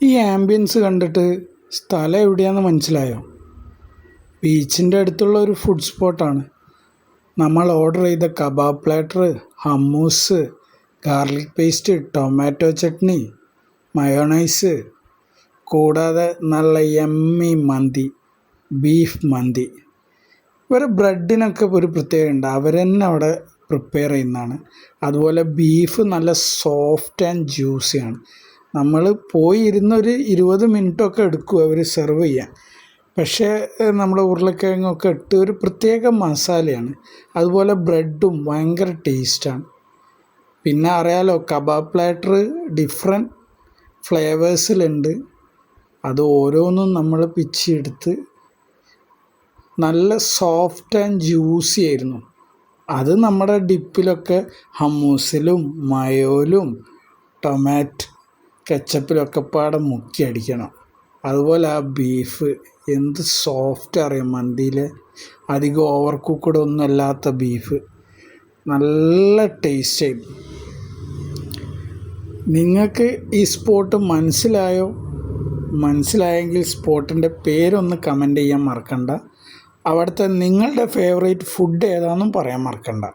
ഈ ആംബിയൻസ് കണ്ടിട്ട് സ്ഥലം എവിടെയാണെന്ന് മനസ്സിലായോ? ബീച്ചിൻ്റെ അടുത്തുള്ള ഒരു ഫുഡ് സ്പോട്ടാണ്. നമ്മൾ ഓർഡർ ചെയ്ത kebab platter, hummus, garlic paste, tomato chutney, mayonnaise, കൂടാതെ നല്ല യമ്മി മന്തി, ബീഫ് മന്തി. ഇവരെ ബ്രെഡിനൊക്കെ ഒരു പ്രത്യേകത ഉണ്ട്, അവർ തന്നെ അവിടെ പ്രിപ്പയർ ചെയ്യുന്നതാണ്. അതുപോലെ ബീഫ് നല്ല സോഫ്റ്റ് ആൻഡ് ജ്യൂസിയാണ്. നമ്മൾ പോയി ഇരുന്നൊരു 20 മിനിറ്റൊക്കെ എടുക്കും അവർ സെർവ് ചെയ്യാൻ. പക്ഷേ നമ്മൾ ഉരുളക്കിഴങ്ങൊക്കെ ഇട്ട് ഒരു പ്രത്യേക മസാലയാണ്. അതുപോലെ ബ്രെഡും ഭയങ്കര ടേസ്റ്റാണ്. പിന്നെ അറിയാലോ, കബാബ് പ്ലാറ്റർ ഡിഫറെൻറ്റ് ഫ്ലേവേഴ്സിലുണ്ട്. അത് ഓരോന്നും നമ്മൾ പിച്ചെടുത്ത് നല്ല സോഫ്റ്റ് ആൻഡ് ജ്യൂസി ആയിരുന്നു. അത് നമ്മുടെ ഡിപ്പിലൊക്കെ ഹമ്മൂസിലും മയോയിലും ടൊമാറ്റോ കെച്ചപ്പിലൊക്കെ പാടെ മുക്കി അടിക്കണം. അതുപോലെ ആ ബീഫ് എന്ത് സോഫ്റ്റ് അറിയാം, മന്തിയിലെ അധികം ഓവർ കുക്ക്ഡ് ഒന്നും അല്ലാത്ത ബീഫ് നല്ല ടേസ്റ്റായിരുന്നു. നിങ്ങൾക്ക് ഈ സ്പോട്ട് മനസ്സിലായോ? മനസ്സിലായെങ്കിൽ സ്പോട്ടിൻ്റെ പേരൊന്ന് കമൻറ്റ് ചെയ്യാൻ മറക്കണ്ട. അവിടുത്തെ നിങ്ങളുടെ ഫേവറേറ്റ് ഫുഡ് ഏതാണെന്നും പറയാൻ മറക്കണ്ട.